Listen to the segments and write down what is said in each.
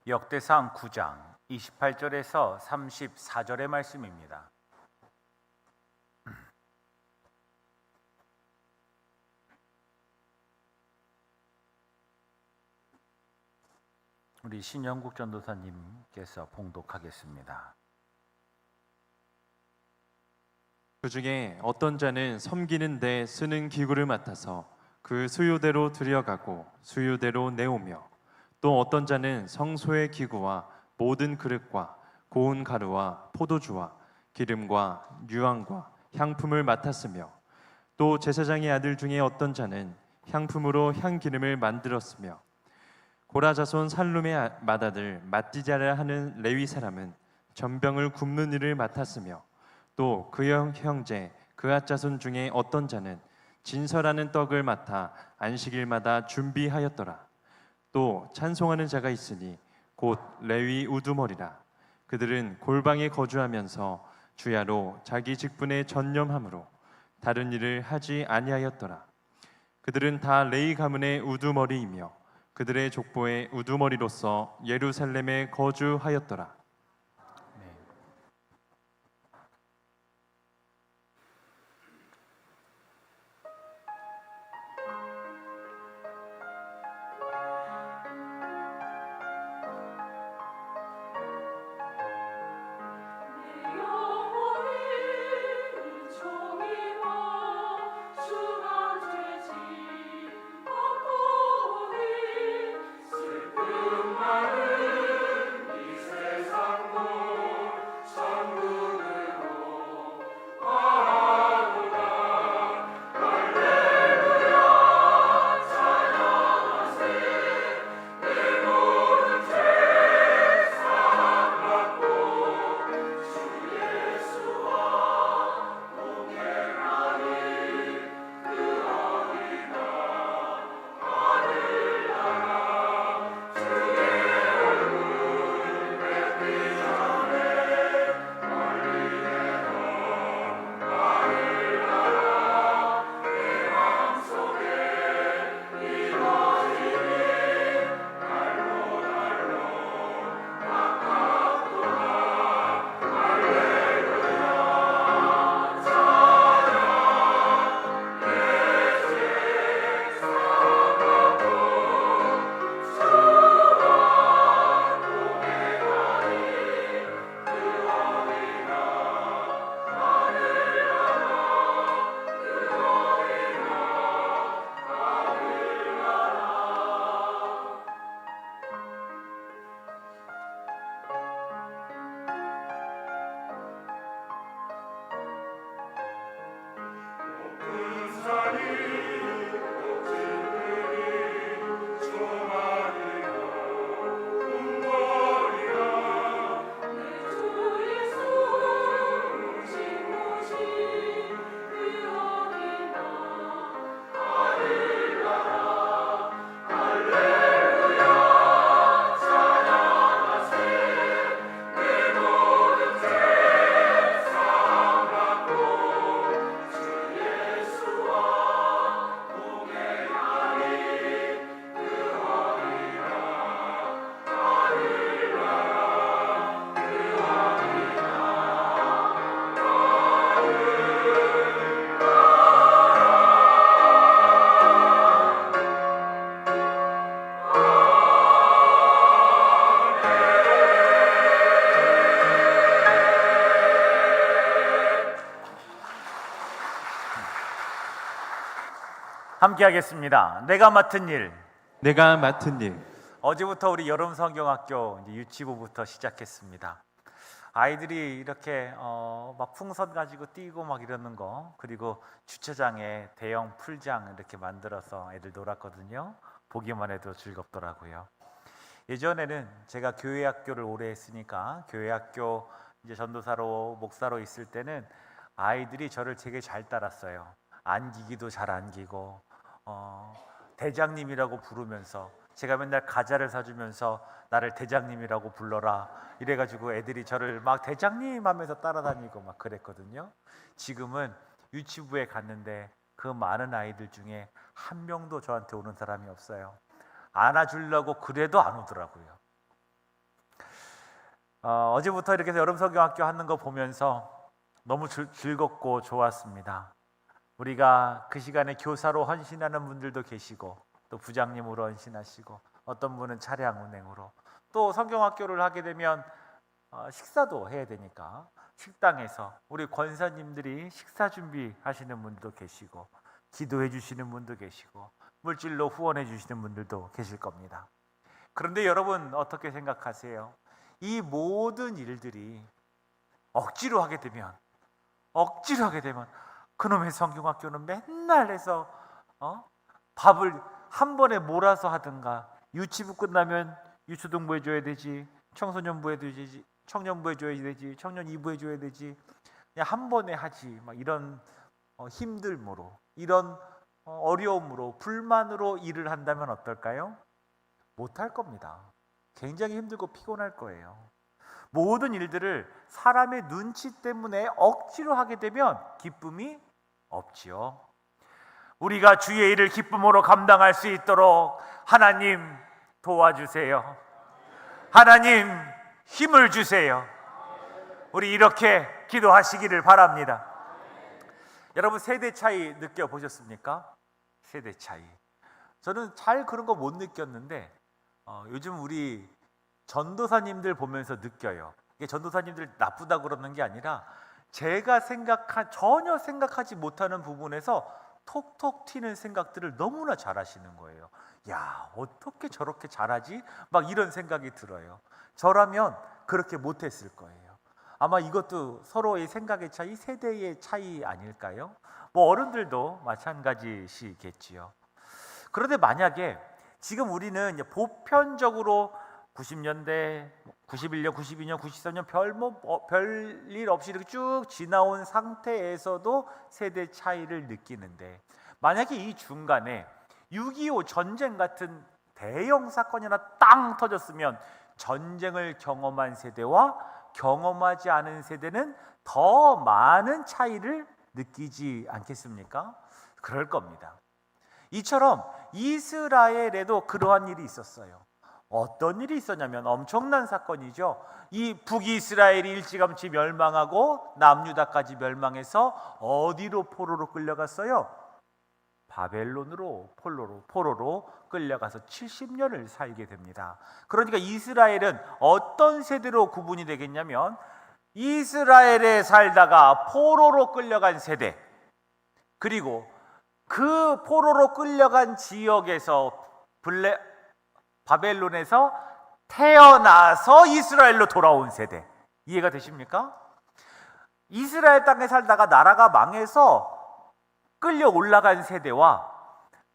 역대상 9장 28절에서 34절의 말씀입니다. 우리 신영국 전도사님께서 봉독하겠습니다. 그 중에 어떤 자는 섬기는 데 쓰는 기구를 맡아서 그 수요대로 들여가고 수요대로 내오며, 또 어떤 자는 성소의 기구와 모든 그릇과 고운 가루와 포도주와 기름과 유황과 향품을 맡았으며, 또 제사장의 아들 중에 어떤 자는 향품으로 향기름을 만들었으며, 고라 자손 살룸의 맏아들 맛디자라 하는 레위 사람은 전병을 굽는 일을 맡았으며, 또 그 형제 그앗 자손 중에 어떤 자는 진설하는 떡을 맡아 안식일마다 준비하였더라. 또 찬송하는 자가 있으니 곧 레위 우두머리라. 그들은 골방에 거주하면서 주야로 자기 직분에 전념함으로 다른 일을 하지 아니하였더라. 그들은 다 레위 가문의 우두머리이며 그들의 족보의 우두머리로서 예루살렘에 거주하였더라. 함께 하겠습니다. 내가 맡은 일. 내가 맡은 일. 어제부터 우리 여름 성경학교 유치부부터 시작했습니다. 아이들이 이렇게 막 풍선 가지고 뛰고 막 이러는 거, 그리고 주차장에 대형 풀장 이렇게 만들어서 애들 놀았거든요. 보기만 해도 즐겁더라고요. 예전에는 제가 교회 학교를 오래 했으니까 교회 학교 이제 전도사로 목사로 있을 때는 아이들이 저를 되게 잘 따랐어요. 안기기도 잘 안기고 대장님이라고 부르면서, 제가 맨날 과자를 사주면서 나를 대장님이라고 불러라 이래가지고 애들이 저를 막 대장님 하면서 따라다니고 막 그랬거든요. 지금은 유치부에 갔는데 그 많은 아이들 중에 한 명도 저한테 오는 사람이 없어요. 안아주려고 그래도 안 오더라고요. 어제부터 이렇게 여름 성경학교 하는 거 보면서 너무 즐겁고 좋았습니다. 우리가 그 시간에 교사로 헌신하는 분들도 계시고 또 부장님으로 헌신하시고 어떤 분은 차량 운행으로 또 성경학교를 하게 되면 식사도 해야 되니까 식당에서 우리 권사님들이 식사 준비하시는 분도 계시고 기도해 주시는 분도 계시고 물질로 후원해 주시는 분들도 계실 겁니다. 그런데 여러분 어떻게 생각하세요? 이 모든 일들이 억지로 하게 되면 그놈의 성경학교는 맨날 해서 밥을 한 번에 몰아서 하든가 유치부 끝나면 유초등부에 줘야 되지, 청소년부에 줘야 되지, 청년부에 줘야 되지, 청년 2부에 줘야 되지, 그냥 한 번에 하지, 막 이런 힘듦으로, 이런 어려움으로, 불만으로 일을 한다면 어떨까요? 못할 겁니다. 굉장히 힘들고 피곤할 거예요. 모든 일들을 사람의 눈치 때문에 억지로 하게 되면 기쁨이 없지요. 우리가 주의 일을 기쁨으로 감당할 수 있도록 하나님 도와주세요. 하나님 힘을 주세요. 우리 이렇게 기도하시기를 바랍니다. 여러분 세대 차이 느껴보셨습니까? 세대 차이. 저는 잘 그런 거 못 느꼈는데 요즘 우리 전도사님들 보면서 느껴요. 이게 전도사님들 나쁘다 그러는 게 아니라 제가 전혀 생각하지 못하는 부분에서 톡톡 튀는 생각들을 너무나 잘하시는 거예요. 야, 어떻게 저렇게 잘하지? 막 이런 생각이 들어요. 저라면 그렇게 못했을 거예요. 아마 이것도 서로의 생각의 차이, 세대의 차이 아닐까요? 뭐 어른들도 마찬가지시겠지요. 그런데 만약에 지금 우리는 이제 보편적으로 90년대, 91년, 92년, 93년 별일 없이 이렇게 쭉 지나온 상태에서도 세대 차이를 느끼는데 만약에 이 중간에 6.25 전쟁 같은 대형 사건이 하나 땅 터졌으면 전쟁을 경험한 세대와 경험하지 않은 세대는 더 많은 차이를 느끼지 않겠습니까? 그럴 겁니다. 이처럼 이스라엘에도 그러한 일이 있었어요. 어떤 일이 있었냐면 엄청난 사건이죠. 이 북이스라엘이 일찌감치 멸망하고 남유다까지 멸망해서 어디로 포로로 끌려갔어요? 바벨론으로 포로로 끌려가서 70년을 살게 됩니다. 그러니까 이스라엘은 어떤 세대로 구분이 되겠냐면 이스라엘에 살다가 포로로 끌려간 세대, 그리고 그 포로로 끌려간 지역에서 바벨론에서 태어나서 이스라엘로 돌아온 세대. 이해가 되십니까? 이스라엘 땅에 살다가 나라가 망해서 끌려 올라간 세대와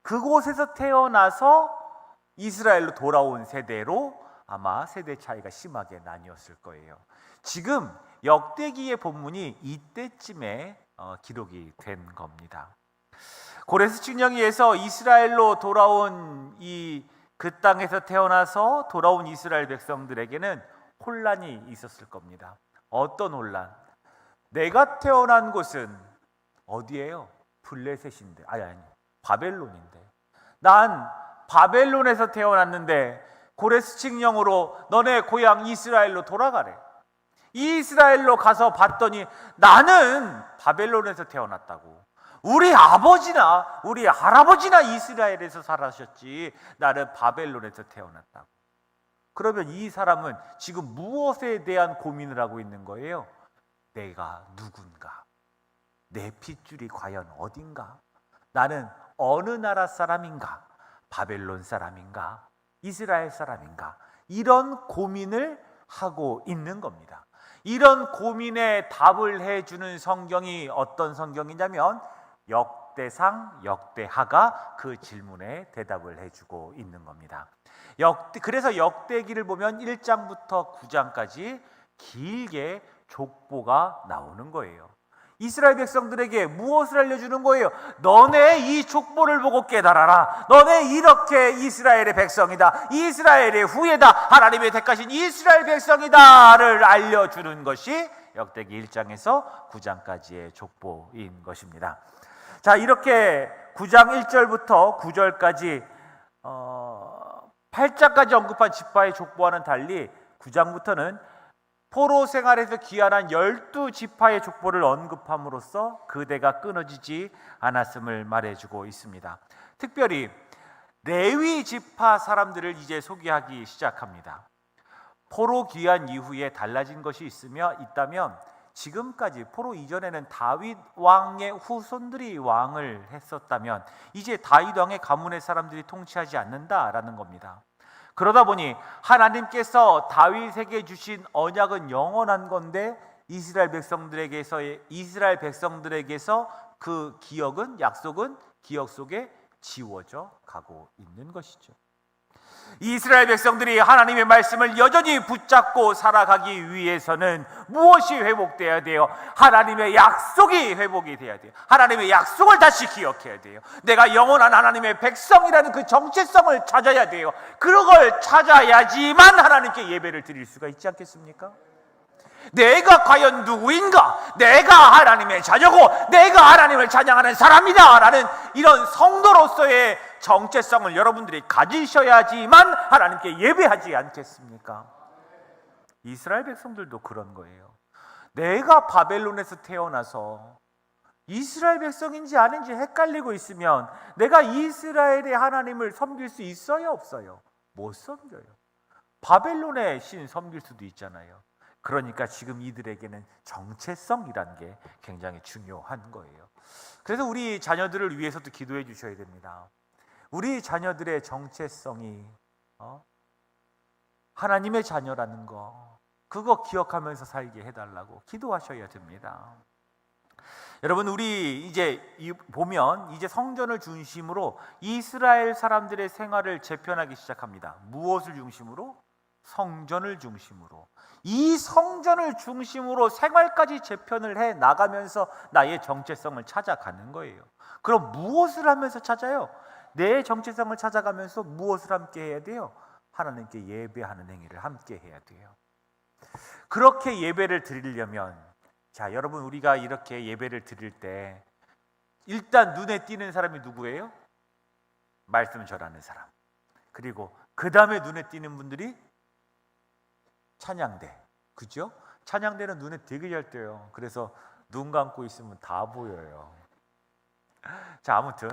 그곳에서 태어나서 이스라엘로 돌아온 세대로 아마 세대 차이가 심하게 나뉘었을 거예요. 지금 역대기의 본문이 이때쯤에 기록이 된 겁니다. 고레스 칙령기에서 이스라엘로 돌아온 그 땅에서 태어나서 돌아온 이스라엘 백성들에게는 혼란이 있었을 겁니다. 어떤 혼란? 내가 태어난 곳은 어디예요? 블레셋인데, 아니 바벨론인데, 난 바벨론에서 태어났는데 고레스 칙령으로 너네 고향 이스라엘로 돌아가래. 이스라엘로 가서 봤더니 나는 바벨론에서 태어났다고. 우리 아버지나 우리 할아버지나 이스라엘에서 살아셨지 나는 바벨론에서 태어났다고. 그러면 이 사람은 지금 무엇에 대한 고민을 하고 있는 거예요? 내가 누군가? 내 핏줄이 과연 어딘가? 나는 어느 나라 사람인가? 바벨론 사람인가? 이스라엘 사람인가? 이런 고민을 하고 있는 겁니다. 이런 고민에 답을 해주는 성경이 어떤 성경이냐면 역대상, 역대하가 그 질문에 대답을 해주고 있는 겁니다. 그래서 역대기를 보면 1장부터 9장까지 길게 족보가 나오는 거예요. 이스라엘 백성들에게 무엇을 알려주는 거예요? 너네 이 족보를 보고 깨달아라. 너네 이렇게 이스라엘의 백성이다. 이스라엘의 후예다. 하나님의 택하신 이스라엘 백성이다를 알려주는 것이 역대기 1장에서 9장까지의 족보인 것입니다. 자, 이렇게 9장 1절부터 9절까지 8장까지 언급한 지파의 족보와는 달리 9장부터는 포로 생활에서 귀환한 12지파의 족보를 언급함으로써 그대가 끊어지지 않았음을 말해주고 있습니다. 특별히 레위 지파 사람들을 이제 소개하기 시작합니다. 포로 귀환 이후에 달라진 것이 있다면 지금까지 포로 이전에는 다윗 왕의 후손들이 왕을 했었다면 이제 다윗 왕의 가문의 사람들이 통치하지 않는다라는 겁니다. 그러다 보니 하나님께서 다윗에게 주신 언약은 영원한 건데 이스라엘 백성들에게서 그 약속은 기억 속에 지워져 가고 있는 것이죠. 이스라엘 백성들이 하나님의 말씀을 여전히 붙잡고 살아가기 위해서는 무엇이 회복돼야 돼요? 하나님의 약속이 회복이 돼야 돼요. 하나님의 약속을 다시 기억해야 돼요. 내가 영원한 하나님의 백성이라는 그 정체성을 찾아야 돼요. 그걸 찾아야지만 하나님께 예배를 드릴 수가 있지 않겠습니까? 내가 과연 누구인가? 내가 하나님의 자녀고 내가 하나님을 찬양하는 사람이다 라는 이런 성도로서의 정체성을 여러분들이 가지셔야지만 하나님께 예배하지 않겠습니까? 이스라엘 백성들도 그런 거예요. 내가 바벨론에서 태어나서 이스라엘 백성인지 아닌지 헷갈리고 있으면 내가 이스라엘의 하나님을 섬길 수 있어요, 없어요? 못 섬겨요. 바벨론의 신 섬길 수도 있잖아요. 그러니까 지금 이들에게는 정체성이라는 게 굉장히 중요한 거예요. 그래서 우리 자녀들을 위해서도 기도해 주셔야 됩니다. 우리 자녀들의 정체성이 하나님의 자녀라는 거, 그거 기억하면서 살게 해달라고 기도하셔야 됩니다. 여러분, 우리 이제 보면 이제 성전을 중심으로 이스라엘 사람들의 생활을 재편하기 시작합니다. 무엇을 중심으로? 성전을 중심으로. 이 성전을 중심으로 생활까지 재편을 해 나가면서 나의 정체성을 찾아가는 거예요. 그럼 무엇을 하면서 찾아요? 내 정체성을 찾아가면서 무엇을 함께 해야 돼요? 하나님께 예배하는 행위를 함께 해야 돼요. 그렇게 예배를 드리려면, 자, 여러분, 우리가 이렇게 예배를 드릴 때 일단 눈에 띄는 사람이 누구예요? 말씀 전하는 사람. 그리고 그 다음에 눈에 띄는 분들이 찬양대, 그죠? 찬양대는 눈에 되게 잘 띄어요. 그래서 눈 감고 있으면 다 보여요. 자, 아무튼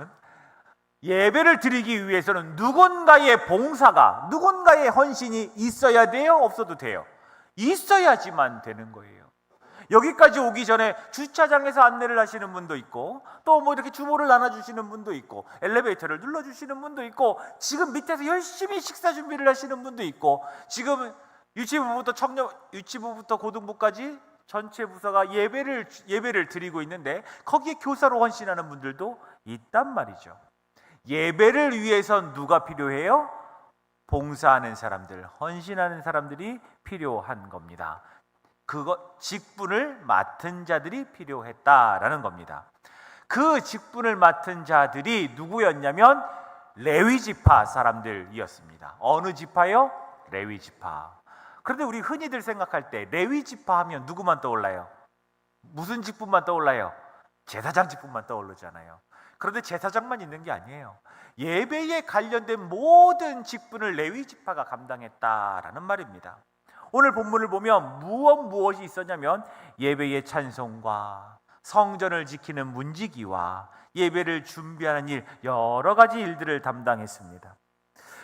예배를 드리기 위해서는 누군가의 봉사가, 누군가의 헌신이 있어야 돼요? 없어도 돼요? 있어야지만 되는 거예요. 여기까지 오기 전에 주차장에서 안내를 하시는 분도 있고, 또 뭐 이렇게 주모를 나눠주시는 분도 있고, 엘리베이터를 눌러주시는 분도 있고, 지금 밑에서 열심히 식사 준비를 하시는 분도 있고, 지금 유치부부터 고등부까지 전체 부서가 예배를 드리고 있는데 거기에 교사로 헌신하는 분들도 있단 말이죠. 예배를 위해선 누가 필요해요? 봉사하는 사람들, 헌신하는 사람들이 필요한 겁니다. 직분을 맡은 자들이 필요했다라는 겁니다. 그 직분을 맡은 자들이 누구였냐면 레위 지파 사람들이었습니다. 어느 지파요? 레위 지파. 그런데 우리 흔히들 생각할 때 레위 지파 하면 누구만 떠올라요? 무슨 직분만 떠올라요? 제사장 직분만 떠오르잖아요. 그런데 제사장만 있는 게 아니에요. 예배에 관련된 모든 직분을 레위 지파가 감당했다라는 말입니다. 오늘 본문을 보면 무엇이 있었냐면 예배의 찬송과 성전을 지키는 문지기와 예배를 준비하는 일, 여러 가지 일들을 담당했습니다.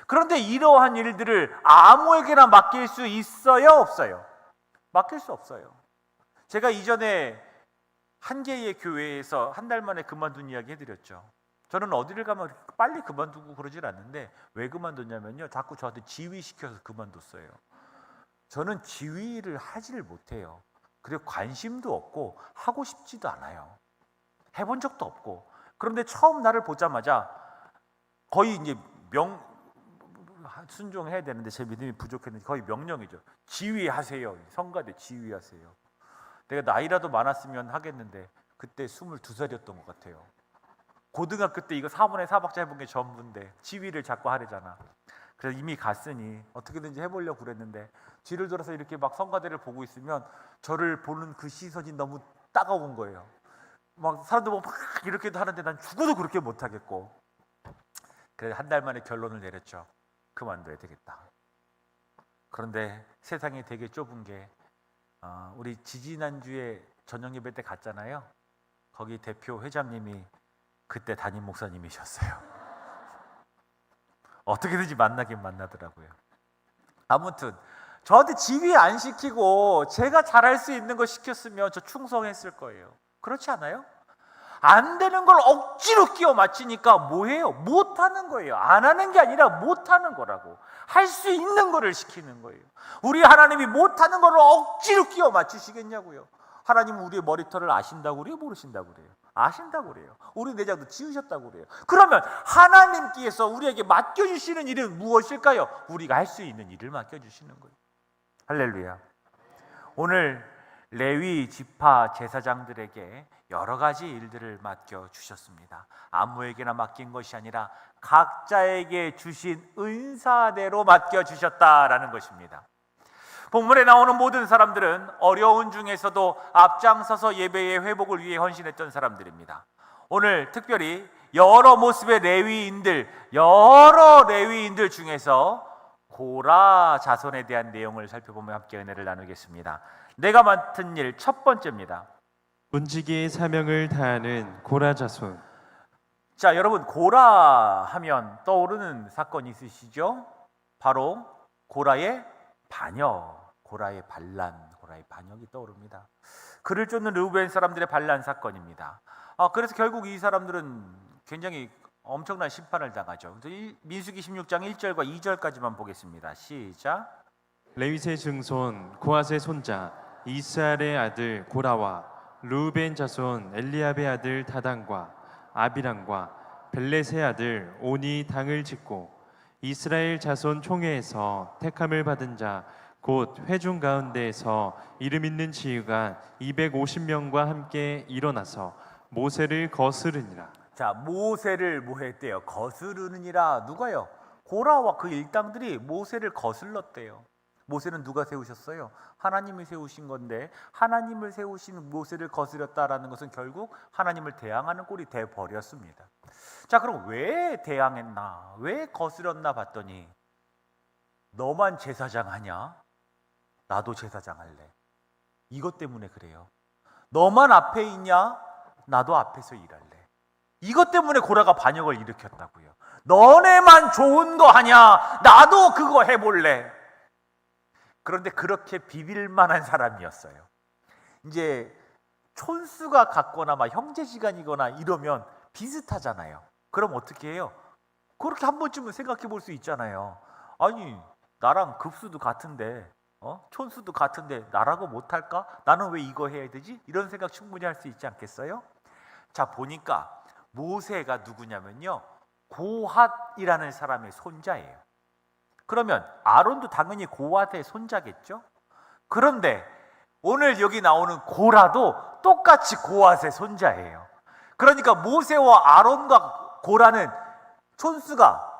그런데 이러한 일들을 아무에게나 맡길 수 있어요, 없어요? 맡길 수 없어요. 제가 이전에 한 개의 교회에서 한 달 만에 그만둔 이야기 해드렸죠. 저는 어디를 가면 빨리 그만두고 그러질 않는데 왜 그만뒀냐면요, 자꾸 저한테 지휘시켜서 그만뒀어요. 저는 지휘를 하지를 못해요. 그리고 관심도 없고 하고 싶지도 않아요. 해본 적도 없고. 그런데 처음 나를 보자마자 거의 이제 순종해야 되는데 제 믿음이 부족했는데 거의 명령이죠. 지휘하세요. 성가대 지휘하세요. 내가 나이라도 많았으면 하겠는데 그때 22살이었던 것 같아요. 고등학교 때 이거 4분의 4박자 해본 게 전부인데 지휘를 자꾸 하래잖아. 그래서 이미 갔으니 어떻게든지 해보려고 그랬는데 뒤를 돌아서 이렇게 막 성가대를 보고 있으면 저를 보는 그 시선이 너무 따가운 거예요. 막 사람들 보면 막 이렇게도 하는데 난 죽어도 그렇게 못하겠고. 그래서 한 달 만에 결론을 내렸죠. 그만둬야 되겠다. 그런데 세상이 되게 좁은 게 우리 지지난주에 저녁 예배 때 갔잖아요. 거기 대표 회장님이 그때 담임 목사님이셨어요. 어떻게든지 만나긴 만나더라고요. 아무튼 저한테 지휘 안 시키고 제가 잘할 수 있는 거 시켰으면 저 충성했을 거예요. 그렇지 않아요? 안 되는 걸 억지로 끼워 맞추니까 뭐예요? 못하는 거예요. 안 하는 게 아니라 못하는 거라고. 할 수 있는 거를 시키는 거예요. 우리 하나님이 못하는 거를 억지로 끼워 맞추시겠냐고요. 하나님은 우리의 머리털을 아신다고 그래요? 모르신다고 그래요? 아신다고 그래요. 우리 내장도 지으셨다고 그래요. 그러면 하나님께서 우리에게 맡겨주시는 일은 무엇일까요? 우리가 할 수 있는 일을 맡겨주시는 거예요. 할렐루야. 오늘 레위 지파 제사장들에게 여러 가지 일들을 맡겨주셨습니다. 아무에게나 맡긴 것이 아니라 각자에게 주신 은사대로 맡겨주셨다라는 것입니다. 본문에 나오는 모든 사람들은 어려운 중에서도 앞장서서 예배의 회복을 위해 헌신했던 사람들입니다. 오늘 특별히 여러 모습의 여러 레위인들 중에서 고라 자손에 대한 내용을 살펴보며 함께 은혜를 나누겠습니다. 내가 맡은 일 첫 번째입니다. 문지기의 사명을 다하는 고라 자손. 자, 여러분, 고라 하면 떠오르는 사건 있으시죠? 바로 고라의 반역, 고라의 반란, 고라의 반역이 떠오릅니다. 그를 쫓는 르우벤 사람들의 반란 사건입니다. 그래서 결국 이 사람들은 굉장히 엄청난 심판을 당하죠. 민수기 16장 1절과 2절까지만 보겠습니다. 시작. 레위의 증손 고핫의 손자 이스알의 아들 고라와 르우벤 자손 엘리압의 아들 다단과 아비람과 벨렛의 아들 온이 당을 짓고 이스라엘 자손 총회에서 택함을 받은 자 곧 회중 가운데에서 이름 있는 지휘관 250명과 함께 일어나서 모세를 거스르니라. 자, 모세를 뭐 했대요? 거스르느니라. 누가요? 고라와 그 일당들이 모세를 거슬렀대요. 모세는 누가 세우셨어요? 하나님이 세우신 건데 하나님을 세우신 모세를 거스렸다라는 것은 결국 하나님을 대항하는 꼴이 돼버렸습니다. 자, 그럼 왜 대항했나? 왜 거스렸나 봤더니 너만 제사장 하냐? 나도 제사장 할래. 이것 때문에 그래요. 너만 앞에 있냐? 나도 앞에서 일할래. 이것 때문에 고라가 반역을 일으켰다고요. 너네만 좋은 거 하냐? 나도 그거 해볼래. 그런데 그렇게 비빌 만한 사람이었어요. 이제 촌수가 같거나 막 형제지간이거나 이러면 비슷하잖아요. 그럼 어떻게 해요? 그렇게 한 번쯤은 생각해 볼 수 있잖아요. 아니, 나랑 급수도 같은데 촌수도 같은데 나라고 못할까? 나는 왜 이거 해야 되지? 이런 생각 충분히 할 수 있지 않겠어요? 자, 보니까 모세가 누구냐면요, 고핫이라는 사람의 손자예요. 그러면 아론도 당연히 고핫의 손자겠죠? 그런데 오늘 여기 나오는 고라도 똑같이 고핫의 손자예요. 그러니까 모세와 아론과 고라는 촌수가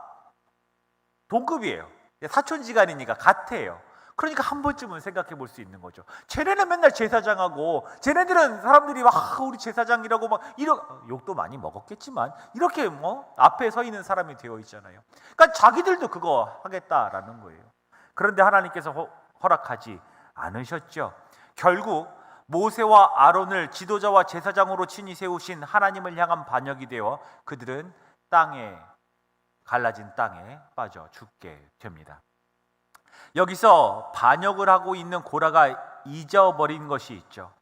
동급이에요. 사촌지간이니까 같아요. 그러니까 한 번쯤은 생각해 볼 수 있는 거죠. 쟤네는 맨날 제사장하고, 쟤네들은 사람들이 막 우리 제사장이라고 막 욕도 많이 먹었겠지만 이렇게 앞에 서 있는 사람이 되어 있잖아요. 그러니까 자기들도 그거 하겠다라는 거예요. 그런데 하나님께서 허락하지 않으셨죠. 결국 모세와 아론을 지도자와 제사장으로 친히 세우신 하나님을 향한 반역이 되어 그들은 갈라진 땅에 빠져 죽게 됩니다. 여기서 반역을 하고 있는 고라가 잊어버린 것이 있죠.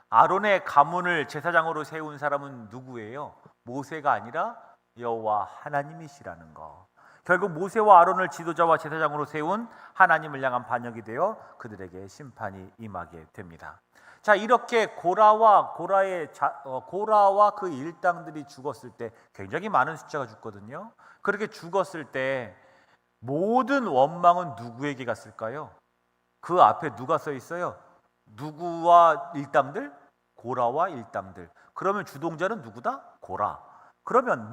아론의 가문을 제사장으로 세운 사람은 누구예요? 모세가 아니라 여호와 하나님이시라는 거. 결국 모세와 아론을 지도자와 제사장으로 세운 하나님을 향한 반역이 되어 그들에게 심판이 임하게 됩니다. 자, 이렇게 고라와 그 일당들이 죽었을 때 굉장히 많은 숫자가 죽거든요. 그렇게 죽었을 때 모든 원망은 누구에게 갔을까요? 그 앞에 누가 서 있어요? 누구와 일당들? 고라와 일당들. 그러면 주동자는 누구다? 고라. 그러면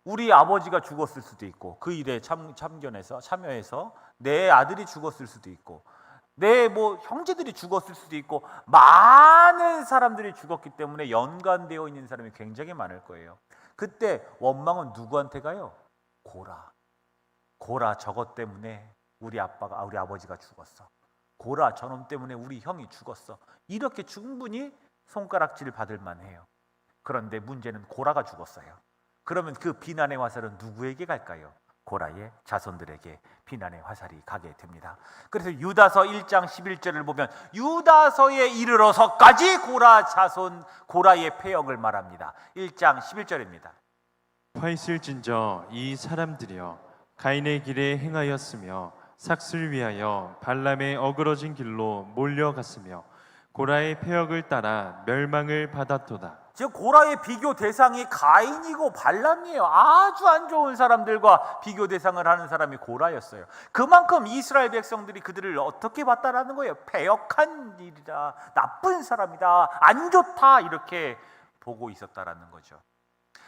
우리 아버지가 죽었을 수도 있고, 그 일에 참여해서 내 아들이 죽었을 수도 있고, 내 형제들이 죽었을 수도 있고, 많은 사람들이 죽었기 때문에 연관되어 있는 사람이 굉장히 많을 거예요. 그때 원망은 누구한테 가요? 고라, 저것 때문에 우리 아버지가 죽었어. 고라 저놈 때문에 우리 형이 죽었어. 이렇게 충분히 손가락질 받을 만해요. 그런데 문제는 고라가 죽었어요. 그러면 그 비난의 화살은 누구에게 갈까요? 고라의 자손들에게 비난의 화살이 가게 됩니다. 그래서 유다서 1장 11절을 보면 유다서에 이르러서까지 고라 자손 고라의 패역을 말합니다. 1장 11절입니다. 화 있을진저 이 사람들이여 가인의 길에 행하였으며 삭슬 위하여 발람의 어그러진 길로 몰려갔으며 고라의 패역을 따라 멸망을 받았도다. 지금 고라의 비교 대상이 가인이고 발람이에요. 아주 안 좋은 사람들과 비교 대상을 하는 사람이 고라였어요. 그만큼 이스라엘 백성들이 그들을 어떻게 봤다라는 거예요. 패역한 일이다, 나쁜 사람이다, 안 좋다, 이렇게 보고 있었다라는 거죠.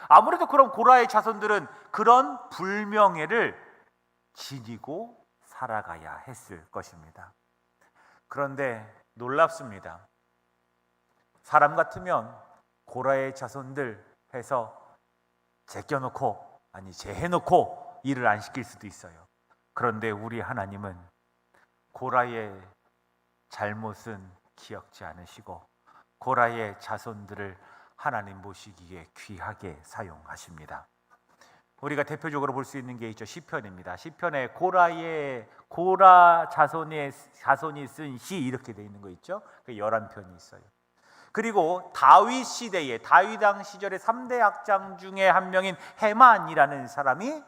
아무래도 그럼 고라의 자손들은 그런 불명예를 지니고 살아가야 했을 것입니다. 그런데 놀랍습니다. 사람 같으면 고라의 자손들 해서 제껴놓고, 아니 제해놓고 일을 안 시킬 수도 있어요. 그런데 우리 하나님은 고라의 잘못은 기억지 않으시고 고라의 자손들을 하나님 보시기에 귀하게 사용하십니다. 우리가 대표적으로 볼 수 있는 게 있죠. 시편입니다. 시편에 고라 자손이 쓴 시 이렇게 돼 있는 거 있죠. 그 11편이 있어요. 그리고 다윗 시대에 다윗 왕 시절의 3대 악장 중에 한 명인 헤만이라는 사람이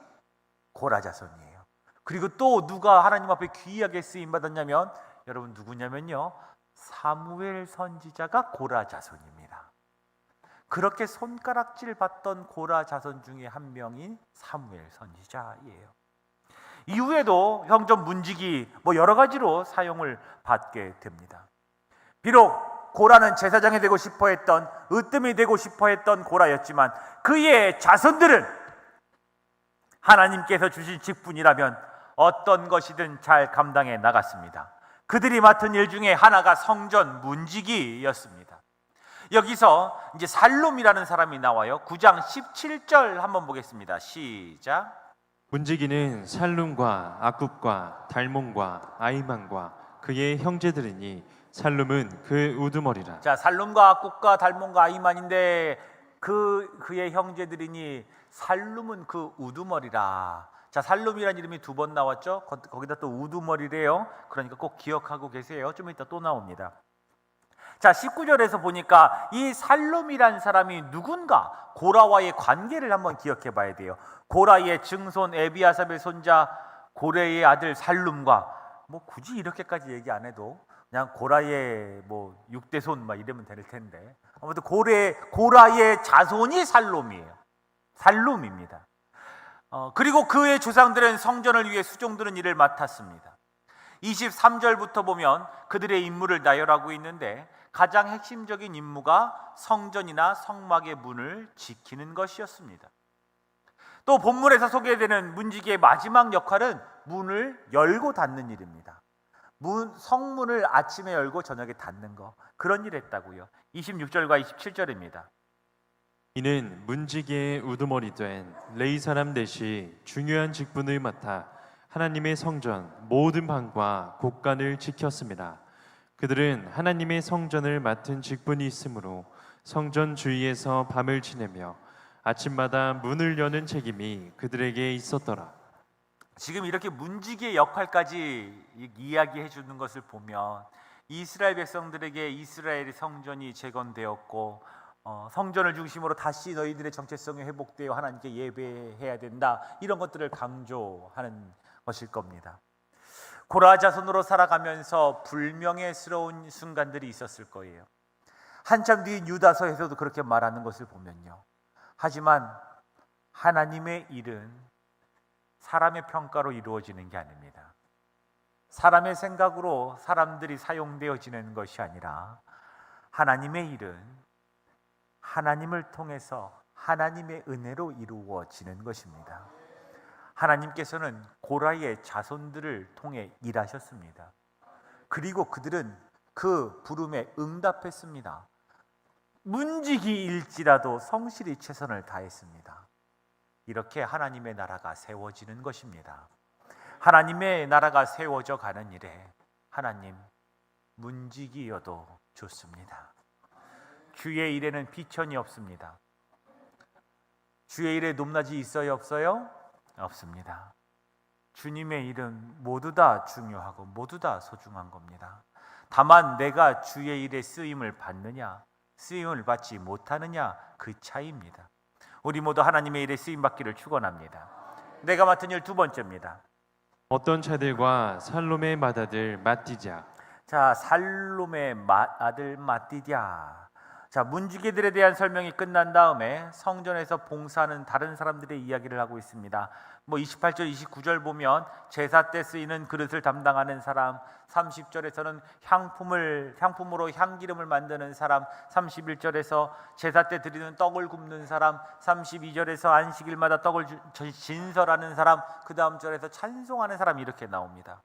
고라 자손이에요. 그리고 또 누가 하나님 앞에 귀하게 쓰임 받았냐면, 여러분 누구냐면요, 사무엘 선지자가 고라 자손입니다. 그렇게 손가락질 받던 고라 자손 중에 한 명인 사무엘 선지자예요. 이후에도 형전 문지기 여러 가지로 사용을 받게 됩니다. 비록 고라는 제사장이 되고 싶어했던, 으뜸이 되고 싶어했던 고라였지만 그의 자손들은 하나님께서 주신 직분이라면 어떤 것이든 잘 감당해 나갔습니다. 그들이 맡은 일 중에 하나가 성전 문지기였습니다. 여기서 이제 살룸이라는 사람이 나와요. 9장 17절 한번 보겠습니다. 시작. 문지기는 살룸과 아굽과 달몬과 아이만과 그의 형제들이니 살룸은 그 우두머리라. 자, 살룸과 아굽과 달몬과 아이만인데 그의 형제들이니 살룸은 그 우두머리라. 자, 살룸이라는 이름이 2번 나왔죠. 거기다 또 우두머리래요. 그러니까 꼭 기억하고 계세요. 좀 이따 또 나옵니다. 자, 19절에서 보니까 이 살룸이란 사람이 누군가, 고라와의 관계를 한번 기억해 봐야 돼요. 고라의 증손 에비아삽의 손자 고레의 아들 살룸과 굳이 이렇게까지 얘기 안 해도 그냥 고라의 6대손 이러면 될 텐데, 아무튼 고라의 자손이 살룸이에요. 살룸입니다. 그리고 그의 조상들은 성전을 위해 수종드는 일을 맡았습니다. 23절부터 보면 그들의 임무를 나열하고 있는데 가장 핵심적인 임무가 성전이나 성막의 문을 지키는 것이었습니다. 또 본문에서 소개되는 문지기의 마지막 역할은 문을 열고 닫는 일입니다. 성문을 아침에 열고 저녁에 닫는 거, 그런 일을 했다고요. 26절과 27절입니다. 이는 문지기의 우두머리 된 레위 사람 넷이 중요한 직분을 맡아 하나님의 성전 모든 방과 곳간을 지켰습니다. 그들은 하나님의 성전을 맡은 직분이 있으므로 성전 주위에서 밤을 지내며 아침마다 문을 여는 책임이 그들에게 있었더라. 지금 이렇게 문지기의 역할까지 이야기해 주는 것을 보면 이스라엘 백성들에게 이스라엘의 성전이 재건되었고 성전을 중심으로 다시 너희들의 정체성이 회복되어 하나님께 예배해야 된다, 이런 것들을 강조하는 것일 겁니다. 고라 자손으로 살아가면서 불명예스러운 순간들이 있었을 거예요. 한참 뒤인 유다서에서도 그렇게 말하는 것을 보면요. 하지만 하나님의 일은 사람의 평가로 이루어지는 게 아닙니다. 사람의 생각으로 사람들이 사용되어지는 것이 아니라 하나님의 일은 하나님을 통해서 하나님의 은혜로 이루어지는 것입니다. 하나님께서는 고라의 자손들을 통해 일하셨습니다. 그리고 그들은 그 부름에 응답했습니다. 문지기일지라도 성실히 최선을 다했습니다. 이렇게 하나님의 나라가 세워지는 것입니다. 하나님의 나라가 세워져 가는 일에 하나님 문지기여도 좋습니다. 주의 일에는 비천이 없습니다. 주의 일에 높낮이 있어요, 없어요? 없습니다. 주님의 일은 모두 다 중요하고 모두 다 소중한 겁니다. 다만 내가 주의 일에 쓰임을 받느냐, 쓰임을 받지 못하느냐, 그 차이입니다. 우리 모두 하나님의 일에 쓰임 받기를 축원합니다. 내가 맡은 일 두 번째입니다. 어떤 자들과 살롬의 맏아들 맏디랴. 자, 살롬의 아들 맏디랴. 자, 문지기들에 대한 설명이 끝난 다음에 성전에서 봉사하는 다른 사람들의 이야기를 하고 있습니다. 28절, 29절 보면 제사 때 쓰이는 그릇을 담당하는 사람, 30절에서는 향품으로 향기름을 만드는 사람, 31절에서 제사 때 드리는 떡을 굽는 사람, 32절에서 안식일마다 떡을 진설하는 사람, 그 다음 절에서 찬송하는 사람, 이렇게 나옵니다.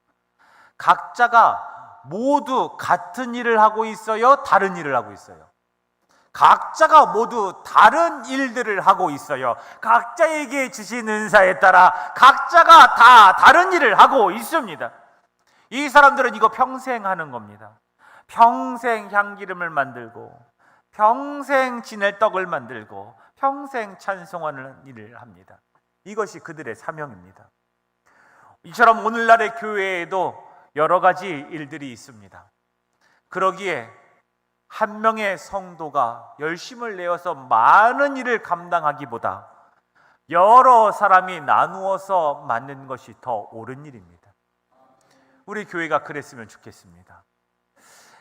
각자가 모두 같은 일을 하고 있어요? 다른 일을 하고 있어요? 각자가 모두 다른 일들을 하고 있어요. 각자에게 주신 은사에 따라 각자가 다 다른 일을 하고 있습니다. 이 사람들은 이거 평생 하는 겁니다. 평생 향기름을 만들고, 평생 지낼 떡을 만들고, 평생 찬송하는 일을 합니다. 이것이 그들의 사명입니다. 이처럼 오늘날의 교회에도 여러 가지 일들이 있습니다. 그러기에 한 명의 성도가 열심을 내어서 많은 일을 감당하기보다 여러 사람이 나누어서 맡는 것이 더 옳은 일입니다. 우리 교회가 그랬으면 좋겠습니다.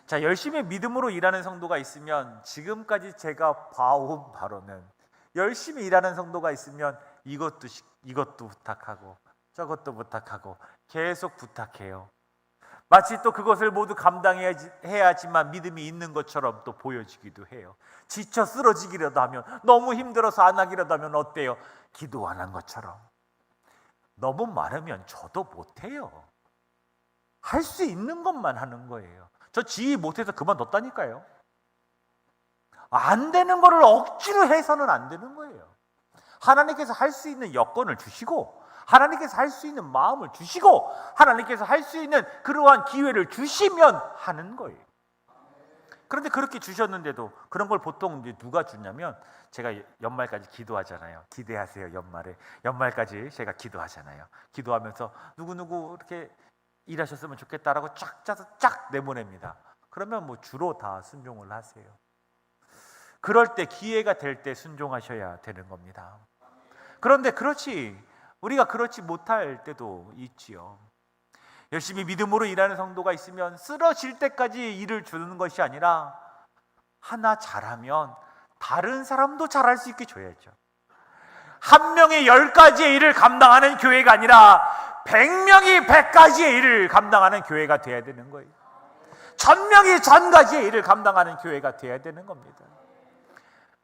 자, 열심히 믿음으로 일하는 성도가 있으면, 지금까지 제가 봐온 바로는 열심히 일하는 성도가 있으면 이것도 부탁하고 저것도 부탁하고 계속 부탁해요. 마치 또 그것을 모두 감당해야지만 믿음이 있는 것처럼 또 보여지기도 해요. 지쳐 쓰러지기라도 하면, 너무 힘들어서 안 하기라도 하면 어때요? 기도 안 한 것처럼. 너무 많으면 저도 못해요. 할 수 있는 것만 하는 거예요. 저 지휘 못해서 그만뒀다니까요. 안 되는 거를 억지로 해서는 안 되는 거예요. 하나님께서 할 수 있는 여건을 주시고, 하나님께서 할 수 있는 마음을 주시고, 하나님께서 할 수 있는 그러한 기회를 주시면 하는 거예요. 그런데 그렇게 주셨는데도 그런 걸 보통 이제 누가 주냐면, 제가 연말까지 기도하잖아요. 기대하세요. 연말까지 제가 기도하잖아요. 기도하면서 누구누구 이렇게 일하셨으면 좋겠다라고 쫙 짜서 쫙 내보냅니다. 그러면 주로 다 순종을 하세요. 그럴 때, 기회가 될 때 순종하셔야 되는 겁니다. 그런데 우리가 그렇지 못할 때도 있지요. 열심히 믿음으로 일하는 성도가 있으면 쓰러질 때까지 일을 주는 것이 아니라, 하나 잘하면 다른 사람도 잘할 수 있게 줘야죠. 한 명이 10가지의 일을 감당하는 교회가 아니라 100명이 100가지의 일을 감당하는 교회가 돼야 되는 거예요. 1000명이 1000가지의 일을 감당하는 교회가 돼야 되는 겁니다.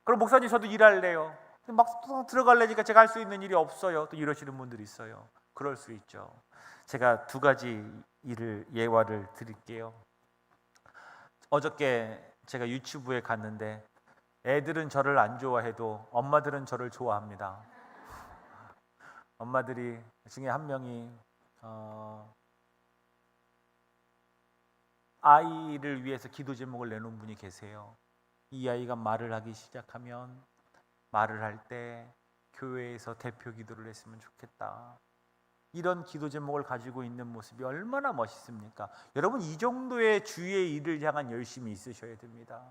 그럼 목사님, 저도 일할래요. 막 들어가려니까 제가 할 수 있는 일이 없어요. 또 이러시는 분들이 있어요. 그럴 수 있죠. 제가 2가지 예화를 드릴게요. 어저께 제가 유치부에 갔는데, 애들은 저를 안 좋아해도 엄마들은 저를 좋아합니다. 엄마들이 중에 한 명이 아이를 위해서 기도 제목을 내놓은 분이 계세요. 이 아이가 말을 하기 시작하면, 말을 할 때 교회에서 대표 기도를 했으면 좋겠다. 이런 기도 제목을 가지고 있는 모습이 얼마나 멋있습니까? 여러분, 이 정도의 주의 일을 향한 열심이 있으셔야 됩니다.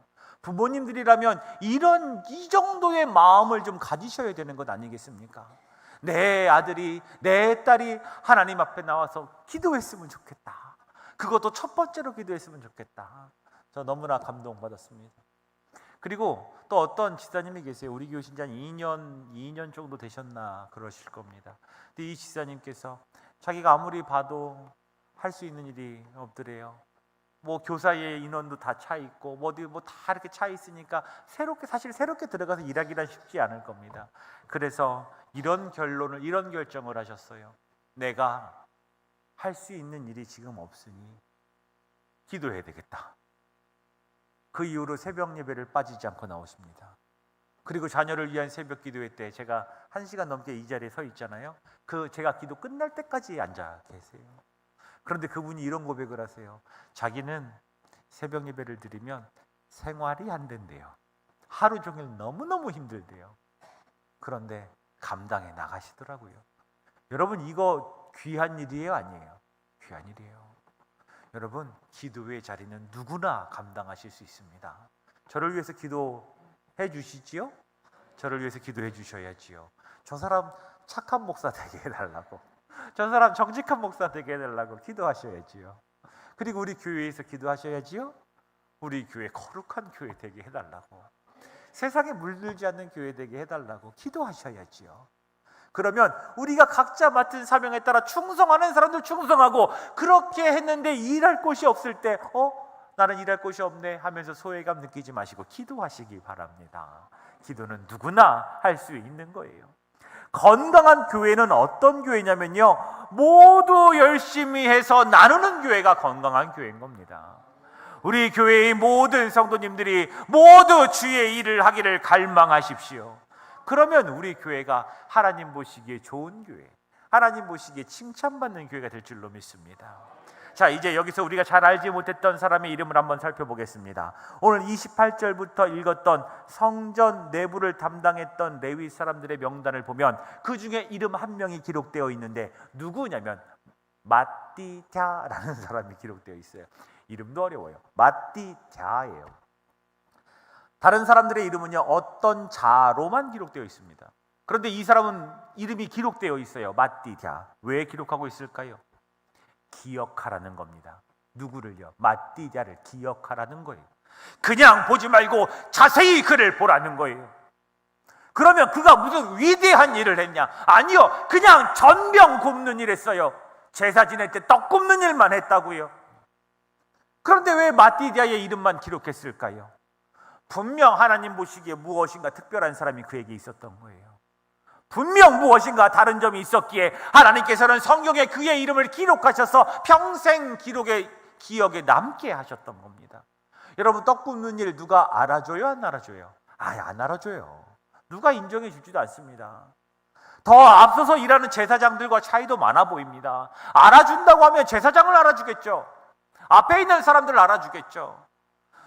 부모님들이라면 이 정도의 마음을 좀 가지셔야 되는 것 아니겠습니까? 내 아들이, 내 딸이 하나님 앞에 나와서 기도했으면 좋겠다. 그것도 첫 번째로 기도했으면 좋겠다. 저 너무나 감동받았습니다. 그리고 또 어떤 지사님이 계세요. 우리 교회 신자 2년 정도 되셨나 그러실 겁니다. 근데 이 지사님께서 자기가 아무리 봐도 할 수 있는 일이 없더래요. 교사의 인원도 다 차 있고 다 이렇게 차 있으니까 새롭게 들어가서 일하기란 쉽지 않을 겁니다. 그래서 이런 결정을 하셨어요. 내가 할 수 있는 일이 지금 없으니 기도해야 되겠다. 그 이후로 새벽 예배를 빠지지 않고 나오십니다. 그리고 자녀를 위한 새벽 기도회 때 제가 1시간 넘게 이 자리에 서 있잖아요. 제가 기도 끝날 때까지 앉아 계세요. 그런데 그분이 이런 고백을 하세요. 자기는 새벽 예배를 드리면 생활이 안 된대요. 하루 종일 너무너무 힘들대요. 그런데 감당해 나가시더라고요. 여러분, 이거 귀한 일이에요, 아니에요? 귀한 일이에요. 여러분, 기도의 자리는 누구나 감당하실 수 있습니다. 저를 위해서 기도해 주시지요? 저를 위해서 기도해 주셔야지요. 저 사람 착한 목사 되게 해달라고, 저 사람 정직한 목사 되게 해달라고 기도하셔야지요. 그리고 우리 교회에서 기도하셔야지요. 우리 교회 거룩한 교회 되게 해달라고, 세상에 물들지 않는 교회 되게 해달라고 기도하셔야지요. 그러면 우리가 각자 맡은 사명에 따라 충성하는 사람들 충성하고, 그렇게 했는데 일할 곳이 없을 때 나는 일할 곳이 없네 하면서 소외감 느끼지 마시고 기도하시기 바랍니다. 기도는 누구나 할 수 있는 거예요. 건강한 교회는 어떤 교회냐면요, 모두 열심히 해서 나누는 교회가 건강한 교회인 겁니다. 우리 교회의 모든 성도님들이 모두 주의 일을 하기를 갈망하십시오. 그러면 우리 교회가 하나님 보시기에 좋은 교회, 하나님 보시기에 칭찬받는 교회가 될 줄로 믿습니다. 자, 이제 여기서 우리가 잘 알지 못했던 사람의 이름을 한번 살펴보겠습니다. 오늘 28절부터 읽었던 성전 내부를 담당했던 레위 사람들의 명단을 보면 그 중에 이름 한 명이 기록되어 있는데 누구냐면 마띠갸라는 사람이 기록되어 있어요. 이름도 어려워요. 마띠갸예요. 다른 사람들의 이름은요, 어떤 자로만 기록되어 있습니다. 그런데 이 사람은 이름이 기록되어 있어요. 마띠갸. 왜 기록하고 있을까요? 기억하라는 겁니다. 누구를요? 마띠갸를 기억하라는 거예요. 그냥 보지 말고 자세히 그를 보라는 거예요. 그러면 그가 무슨 위대한 일을 했냐? 아니요, 그냥 전병 굽는 일 했어요. 제사 지낼 때 떡 굽는 일만 했다고요. 그런데 왜 마띠갸의 이름만 기록했을까요? 분명 하나님 보시기에 무엇인가 특별한 사람이 그에게 있었던 거예요. 분명 무엇인가 다른 점이 있었기에 하나님께서는 성경에 그의 이름을 기록하셔서 평생 기억에 남게 하셨던 겁니다. 여러분, 떡 굽는 일 누가 알아줘요, 안 알아줘요? 안 알아줘요. 누가 인정해 주지도 않습니다. 더 앞서서 일하는 제사장들과 차이도 많아 보입니다. 알아준다고 하면 제사장을 알아주겠죠. 앞에 있는 사람들을 알아주겠죠.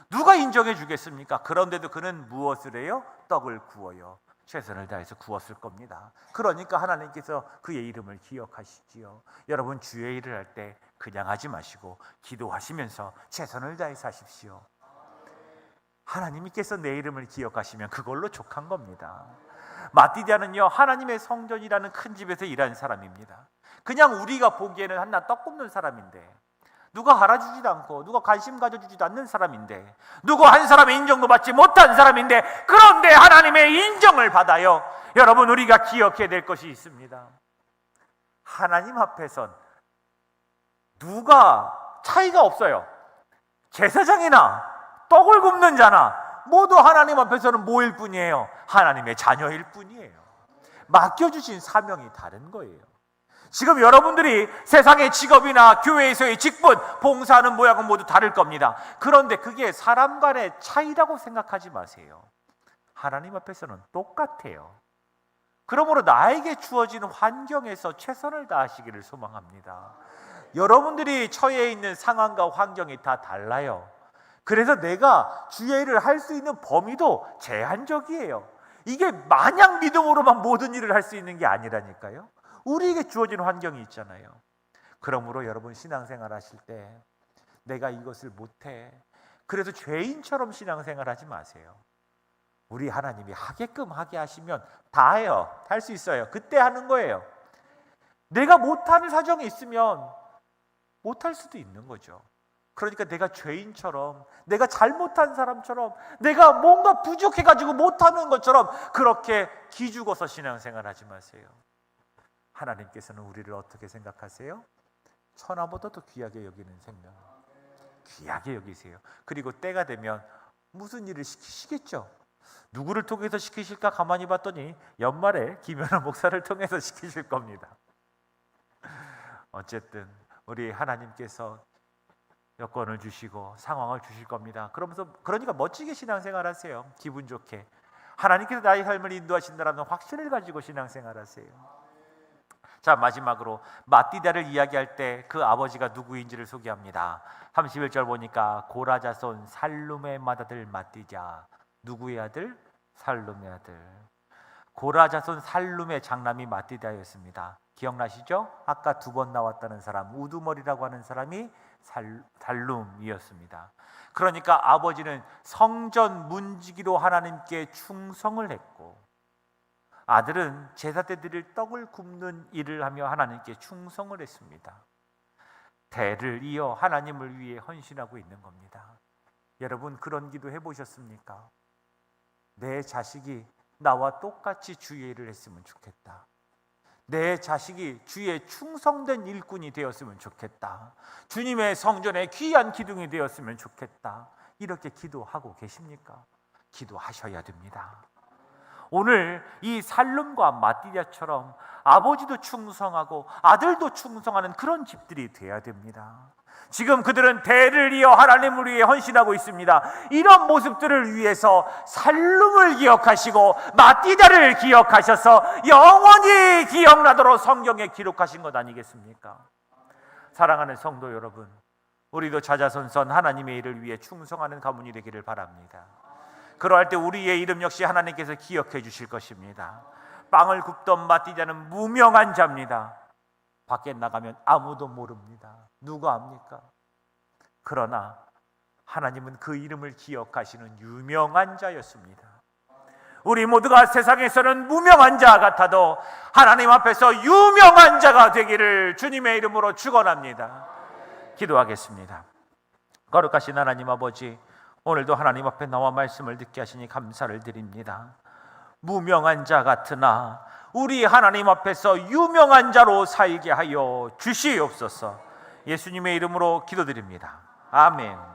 누가 인정해 주겠습니까? 그런데도 그는 무엇을 해요? 떡을 구워요. 최선을 다해서 구웠을 겁니다. 그러니까 하나님께서 그의 이름을 기억하시지요. 여러분, 주의 일을 할 때 그냥 하지 마시고 기도하시면서 최선을 다해서 하십시오. 하나님께서 내 이름을 기억하시면 그걸로 족한 겁니다. 마띠갸는요, 하나님의 성전이라는 큰 집에서 일한 사람입니다. 그냥 우리가 보기에는 한낱 떡 굽는 사람인데, 누가 알아주지도 않고 누가 관심 가져주지도 않는 사람인데, 누구 한 사람의 인정도 받지 못한 사람인데, 그런데 하나님의 인정을 받아요. 여러분, 우리가 기억해야 될 것이 있습니다. 하나님 앞에선 누가 차이가 없어요. 제사장이나 떡을 굽는 자나 모두 하나님 앞에서는 뭐일 뿐이에요? 하나님의 자녀일 뿐이에요. 맡겨주신 사명이 다른 거예요. 지금 여러분들이 세상의 직업이나 교회에서의 직분, 봉사하는 모양은 모두 다를 겁니다. 그런데 그게 사람 간의 차이라고 생각하지 마세요. 하나님 앞에서는 똑같아요. 그러므로 나에게 주어진 환경에서 최선을 다하시기를 소망합니다. 여러분들이 처해 있는 상황과 환경이 다 달라요. 그래서 내가 주의 일을 할 수 있는 범위도 제한적이에요. 이게 마냥 믿음으로만 모든 일을 할 수 있는 게 아니라니까요. 우리에게 주어진 환경이 있잖아요. 그러므로 여러분, 신앙생활 하실 때 내가 이것을 못해, 그래서 죄인처럼 신앙생활 하지 마세요. 우리 하나님이 하게끔 하게 하시면 다 해요. 할 수 있어요. 그때 하는 거예요. 내가 못하는 사정이 있으면 못할 수도 있는 거죠. 그러니까 내가 죄인처럼, 내가 잘못한 사람처럼, 내가 뭔가 부족해가지고 못하는 것처럼 그렇게 기죽어서 신앙생활 하지 마세요. 하나님께서는 우리를 어떻게 생각하세요? 천하보다도 귀하게 여기는 생명, 귀하게 여기세요. 그리고 때가 되면 무슨 일을 시키시겠죠. 누구를 통해서 시키실까 가만히 봤더니 연말에 김연아 목사를 통해서 시키실 겁니다. 어쨌든 우리 하나님께서 여건을 주시고 상황을 주실 겁니다. 그러니까 멋지게 신앙생활 하세요. 기분 좋게. 하나님께서 나의 삶을 인도하신다는 확신을 가지고 신앙생활 하세요. 자, 마지막으로 마띠다를 이야기할 때 그 아버지가 누구인지를 소개합니다. 31절 보니까 고라 자손 살룸의 맏아들 마띠자. 누구의 아들? 살룸의 아들. 고라 자손 살룸의 장남이 마띠다였습니다. 기억나시죠? 아까 2번 나왔다는 사람, 우두머리라고 하는 사람이 살룸이었습니다. 그러니까 아버지는 성전 문지기로 하나님께 충성을 했고, 아들은 제사 때 드릴 떡을 굽는 일을 하며 하나님께 충성을 했습니다. 대를 이어 하나님을 위해 헌신하고 있는 겁니다. 여러분, 그런 기도 해보셨습니까? 내 자식이 나와 똑같이 주의 일을 했으면 좋겠다. 내 자식이 주의 충성된 일꾼이 되었으면 좋겠다. 주님의 성전에 귀한 기둥이 되었으면 좋겠다. 이렇게 기도하고 계십니까? 기도하셔야 됩니다. 오늘 이 살룸과 마띠다처럼 아버지도 충성하고 아들도 충성하는 그런 집들이 돼야 됩니다. 지금 그들은 대를 이어 하나님을 위해 헌신하고 있습니다. 이런 모습들을 위해서 살룸을 기억하시고 마띠다를 기억하셔서 영원히 기억나도록 성경에 기록하신 것 아니겠습니까? 사랑하는 성도 여러분, 우리도 자자손손 하나님의 일을 위해 충성하는 가문이 되기를 바랍니다. 그러할 때 우리의 이름 역시 하나님께서 기억해 주실 것입니다. 빵을 굽던 마띠다는 무명한 자입니다. 밖에 나가면 아무도 모릅니다. 누가 압니까? 그러나 하나님은 그 이름을 기억하시는 유명한 자였습니다. 우리 모두가 세상에서는 무명한 자 같아도 하나님 앞에서 유명한 자가 되기를 주님의 이름으로 축원합니다. 기도하겠습니다. 거룩하신 하나님 아버지, 오늘도 하나님 앞에 나와 말씀을 듣게 하시니 감사를 드립니다. 무명한 자 같으나 우리 하나님 앞에서 유명한 자로 살게 하여 주시옵소서. 예수님의 이름으로 기도드립니다. 아멘.